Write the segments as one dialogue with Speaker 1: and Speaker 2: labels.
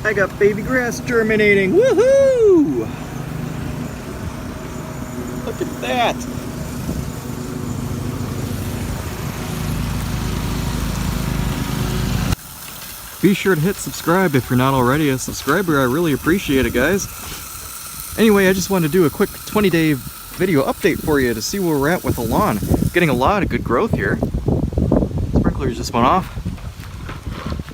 Speaker 1: I got baby grass germinating. Woohoo! Look at that. Be sure to hit subscribe if you're not already a subscriber. I really appreciate it, guys. Anyway, I just wanted to do a quick 20-day video update for you to see where we're at with the lawn. Getting a lot of good growth here. Sprinklers just went off.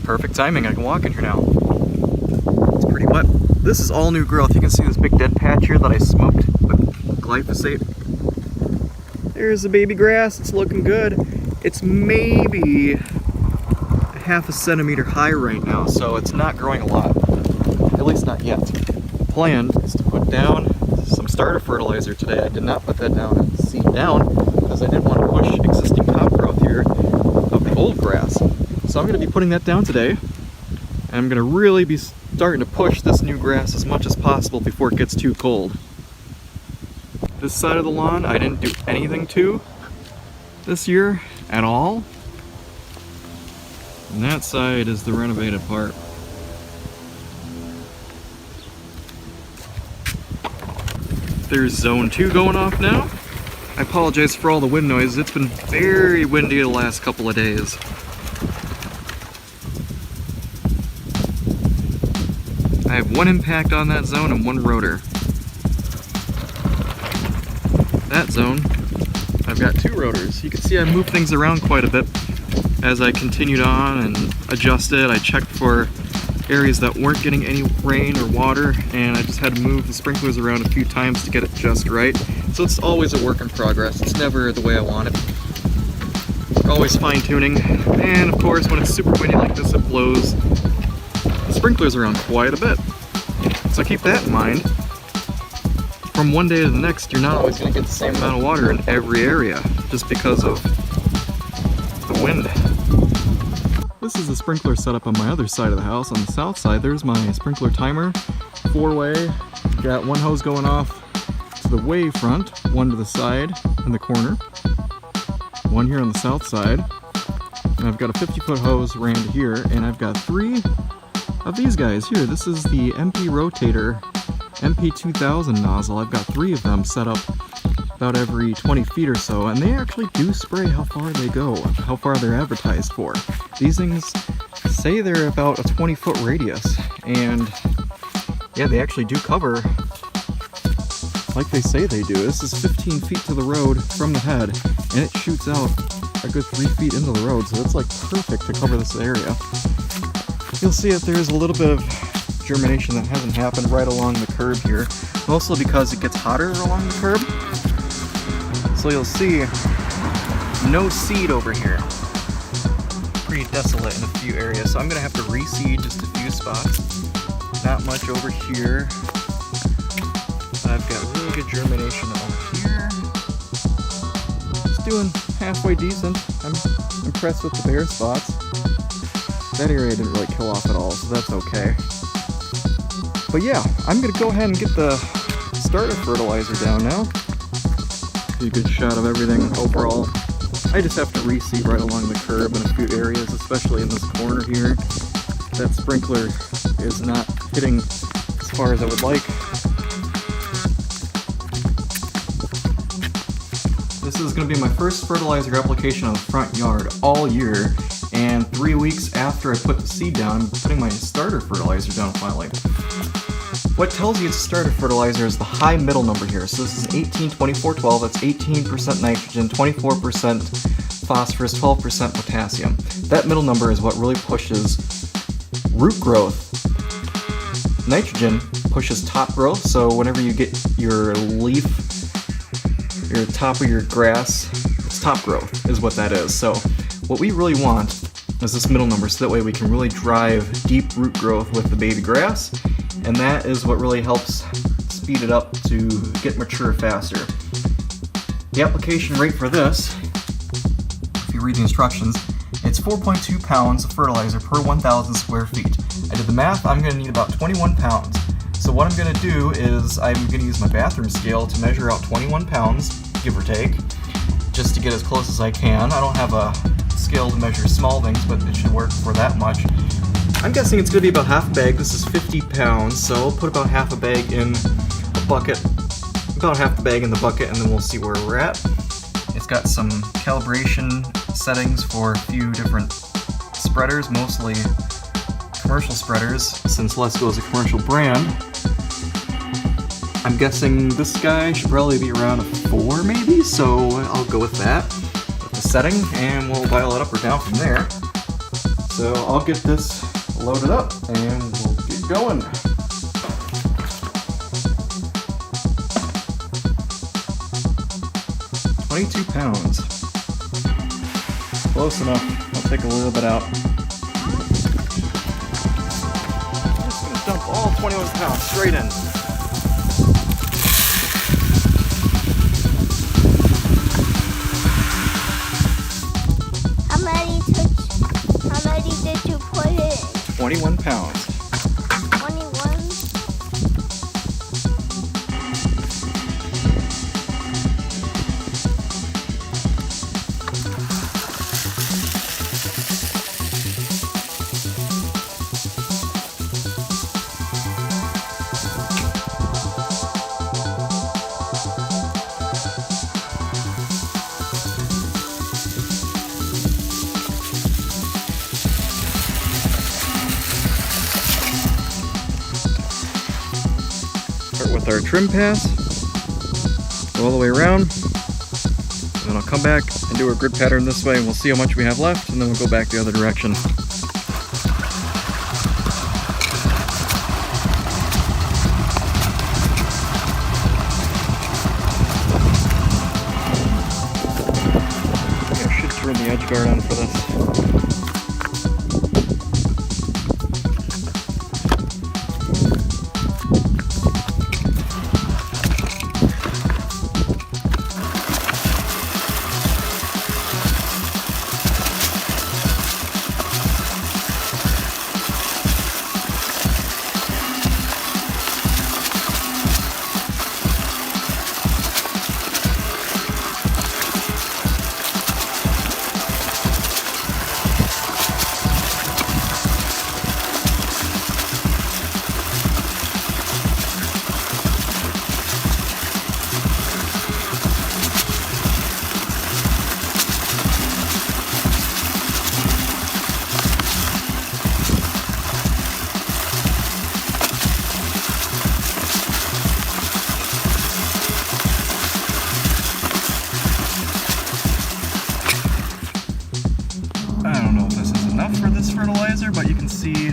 Speaker 1: Perfect timing, I can walk in here now. It's pretty wet. This is all new growth. You can see this big dead patch here that I smoked with glyphosate. There's the baby grass, it's looking good. It's maybe half a centimeter high right now, so it's not growing a lot. At least not yet. Plan is to put down some starter fertilizer today. I did not put that down and seed down because I didn't want to push existing top growth here of the old grass. So I'm going to be putting that down today, and I'm going to really be starting to push this new grass as much as possible before it gets too cold. This side of the lawn I didn't do anything to this year at all. And that side is the renovated part. There's zone 2 going off now. I apologize for all the wind noise. It's been very windy the last couple of days. I have one impact on that zone and one rotor. That zone, I've got 2 rotors. You can see I moved things around quite a bit as I continued on and adjusted. I checked for areas that weren't getting any rain or water, and I just had to move the sprinklers around a few times to get it just right. So it's always a work in progress. It's never the way I want it. Always fine-tuning. And of course, when it's super windy like this, it blows the sprinklers around quite a bit. So keep that in mind. From one day to the next, you're not always going to get the same amount of water in every area, just because of the wind. This is a sprinkler setup on my other side of the house. On the south side, there's my sprinkler timer, 4-way. Got one hose going off to the way front, one to the side in the corner, one here on the south side. And I've got a 50-foot hose ran to here, and I've got 3 of these guys here. This is the MP Rotator MP2000 nozzle. I've got 3 of them set up about every 20 feet or so, and they actually do spray how far they go, how far they're advertised for. These things say they're about a 20-foot radius, and yeah, they actually do cover like they say they do. This is 15 feet to the road from the head, and it shoots out a good 3 feet into the road, so it's like perfect to cover this area. You'll see that there's a little bit of germination that hasn't happened right along the curb here, mostly because it gets hotter along the curb. So you'll see no seed over here. Pretty desolate in a few areas, so I'm gonna have to reseed just a few spots. Not much over here. I've got really good germination over here. It's doing halfway decent. I'm impressed with the bare spots. That area didn't really kill off at all, so that's okay. But yeah, I'm gonna go ahead and get the starter fertilizer down now. A good shot of everything overall. I just have to reseed right along the curb in a few areas, especially in this corner here. That sprinkler is not hitting as far as I would like. This is going to be my first fertilizer application on the front yard all year, and 3 weeks after I put the seed down, I'm putting my starter fertilizer down finally. What tells you it's starter fertilizer is the high middle number here. So this is 18-24-12, that's 18% nitrogen, 24% phosphorus, 12% potassium. That middle number is what really pushes root growth. Nitrogen pushes top growth, so whenever you get your leaf, your top of your grass, it's top growth is what that is. So what we really want is this middle number, so that way we can really drive deep root growth with the baby grass. And that is what really helps speed it up to get mature faster. The application rate for this, if you read the instructions, it's 4.2 pounds of fertilizer per 1,000 square feet. I did the math, I'm going to need about 21 pounds. So what I'm going to do is I'm going to use my bathroom scale to measure out 21 pounds, give or take, just to get as close as I can. I don't have a scale to measure small things, but it should work for that much. I'm guessing it's going to be about half a bag. This is 50 pounds, so I'll put about half a bag in a bucket. About half the bag in the bucket, and then we'll see where we're at. It's got some calibration settings for a few different spreaders, mostly commercial spreaders, since Lesco is a commercial brand. I'm guessing this guy should probably be around a 4 maybe, so I'll go with that, with the setting, and we'll dial it up or down from there. So I'll get this loaded up and we'll get going. £22. Close enough. I'll take a little bit out. I'm just gonna dump all 21 pounds straight in.
Speaker 2: How many did you put in?
Speaker 1: 21 pounds.
Speaker 2: 21?
Speaker 1: With our trim pass, go all the way around, and then I'll come back and do a grid pattern this way, and we'll see how much we have left, and then we'll go back the other direction. I should turn the edge guard on for this. Fertilizer, but you can see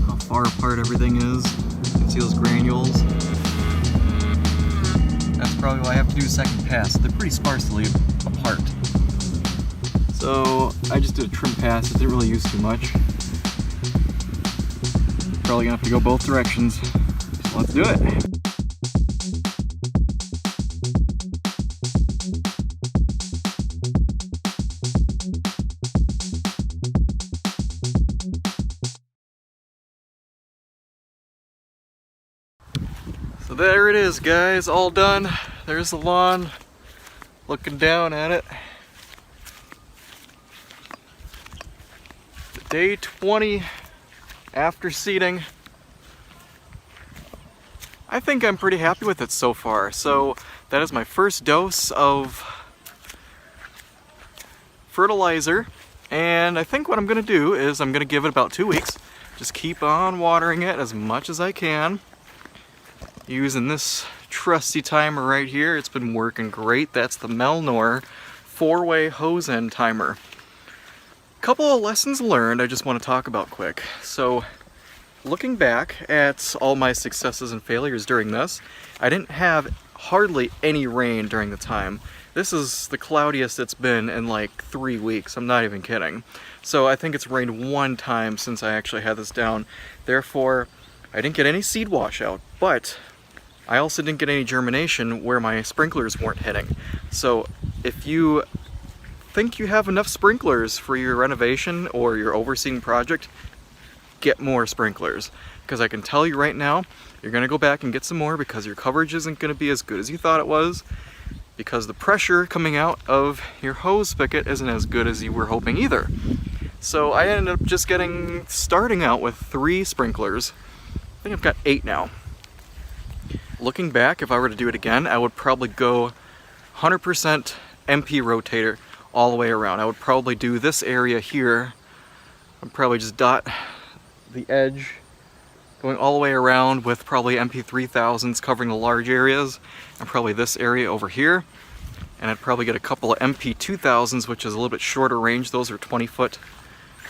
Speaker 1: how far apart everything is. You can see those granules. That's probably why I have to do a second pass. They're pretty sparsely apart. So I just did a trim pass. It didn't really use too much. Probably gonna have to go both directions. So let's do it. So there it is, guys, all done. There's the lawn, looking down at it. Day 20 after seeding. I think I'm pretty happy with it so far. So that is my first dose of fertilizer. And I think what I'm gonna do is I'm gonna give it about 2 weeks. Just keep on watering it as much as I can. Using this trusty timer right here. It's been working great. That's the Melnor 4-way hose end timer. Couple of lessons learned I just want to talk about quick. So looking back at all my successes and failures during this, I didn't have hardly any rain during the time. This is the cloudiest it's been in like 3 weeks. I'm not even kidding. So I think it's rained 1 time since I actually had this down. Therefore, I didn't get any seed washout, but I also didn't get any germination where my sprinklers weren't hitting. So if you think you have enough sprinklers for your renovation or your overseeing project, get more sprinklers. Because I can tell you right now, you're going to go back and get some more because your coverage isn't going to be as good as you thought it was, because the pressure coming out of your hose spigot isn't as good as you were hoping either. So I ended up just starting out with 3 sprinklers. I think I've got 8 now. Looking back, if I were to do it again, I would probably go 100% MP rotator all the way around. I would probably do this area here. I'd probably just dot the edge going all the way around with probably MP3000s covering the large areas, and probably this area over here. And I'd probably get a couple of MP2000s, which is a little bit shorter range. Those are 20 foot.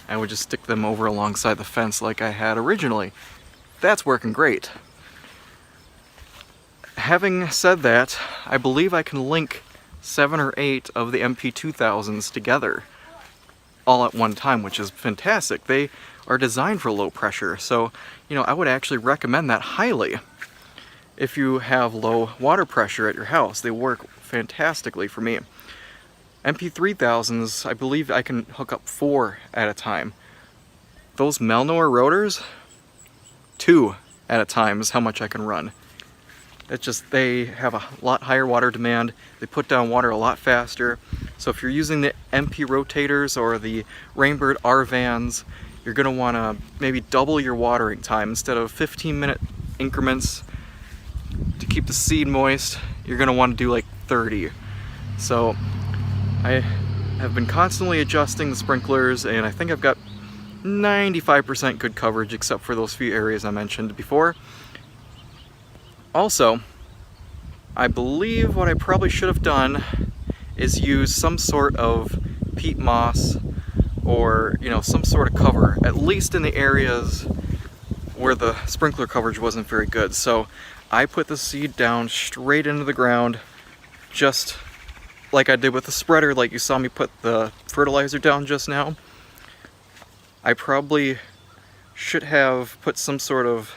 Speaker 1: I would just stick them over alongside the fence like I had originally. That's working great. Having said that, I believe I can link 7 or 8 of the MP2000s together all at one time, which is fantastic. They are designed for low pressure, so I would actually recommend that highly. If you have low water pressure at your house, they work fantastically for me. MP3000s, I believe I can hook up 4 at a time. Those Melnower rotors, 2 at a time is how much I can run. It's just, they have a lot higher water demand, they put down water a lot faster, so if you're using the MP rotators or the Rainbird R-Vans, you're going to want to maybe double your watering time. Instead of 15-minute increments to keep the seed moist, you're going to want to do like 30. So I have been constantly adjusting the sprinklers, and I think I've got 95% good coverage except for those few areas I mentioned before. Also, I believe what I probably should have done is use some sort of peat moss or some sort of cover, at least in the areas where the sprinkler coverage wasn't very good. So I put the seed down straight into the ground, just like I did with the spreader, like you saw me put the fertilizer down just now. I probably should have put some sort of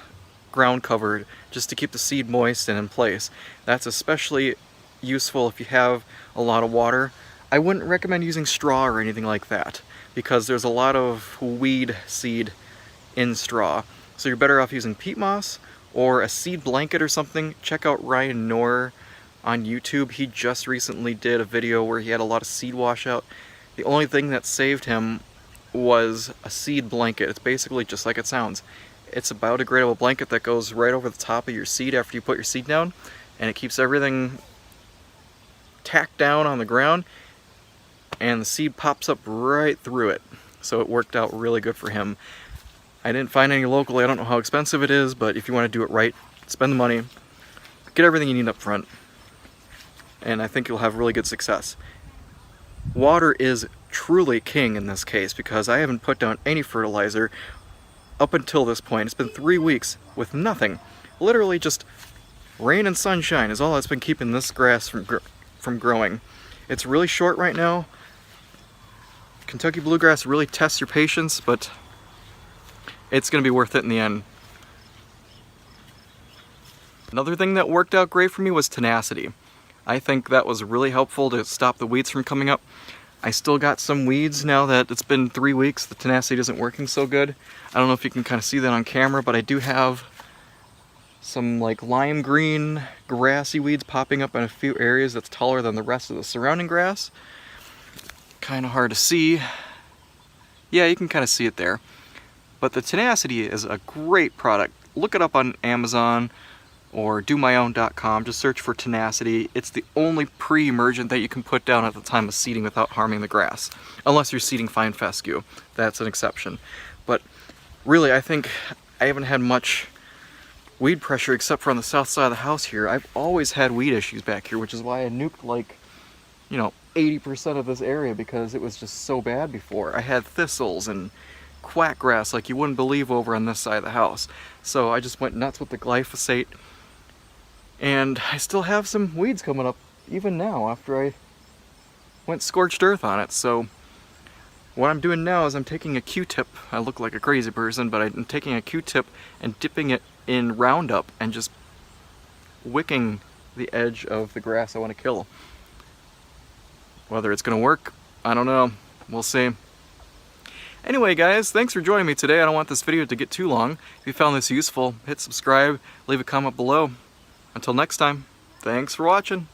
Speaker 1: ground cover just to keep the seed moist and in place. That's especially useful if you have a lot of water. I wouldn't recommend using straw or anything like that, because there's a lot of weed seed in straw. So you're better off using peat moss or a seed blanket or something. Check out Ryan Knorr on YouTube. He just recently did a video where he had a lot of seed washout. The only thing that saved him was a seed blanket. It's basically just like it sounds. It's a biodegradable blanket that goes right over the top of your seed after you put your seed down, and it keeps everything tacked down on the ground, and the seed pops up right through it. So it worked out really good for him. I didn't find any locally. I don't know how expensive it is, but if you want to do it right, spend the money, get everything you need up front, and I think you'll have really good success. Water is truly king in this case, because I haven't put down any fertilizer up until this point. It's been 3 weeks with nothing. Literally just rain and sunshine is all that's been keeping this grass from growing. It's really short right now. Kentucky bluegrass really tests your patience, but it's going to be worth it in the end. Another thing that worked out great for me was Tenacity. I think that was really helpful to stop the weeds from coming up. I still got some weeds now that it's been 3 weeks. The Tenacity isn't working so good. I don't know if you can kind of see that on camera, but I do have some like lime green grassy weeds popping up in a few areas that's taller than the rest of the surrounding grass. Kind of hard to see. Yeah, you can kind of see it there. But the Tenacity is a great product. Look it up on Amazon or domyown.com. Just search for Tenacity. It's the only pre-emergent that you can put down at the time of seeding without harming the grass. Unless you're seeding fine fescue. That's an exception. But really, I think I haven't had much weed pressure except for on the south side of the house here. I've always had weed issues back here, which is why I nuked like, 80% of this area, because it was just so bad before. I had thistles and quackgrass like you wouldn't believe over on this side of the house. So I just went nuts with the glyphosate. And I still have some weeds coming up even now after I went scorched earth on it. So what I'm doing now is I'm taking a Q-tip. I look like a crazy person, but I'm taking a Q-tip and dipping it in Roundup and just wicking the edge of the grass I want to kill. Whether it's going to work, I don't know. We'll see. Anyway guys, thanks for joining me today. I don't want this video to get too long. If you found this useful, hit subscribe, leave a comment below. Until next time, thanks for watching.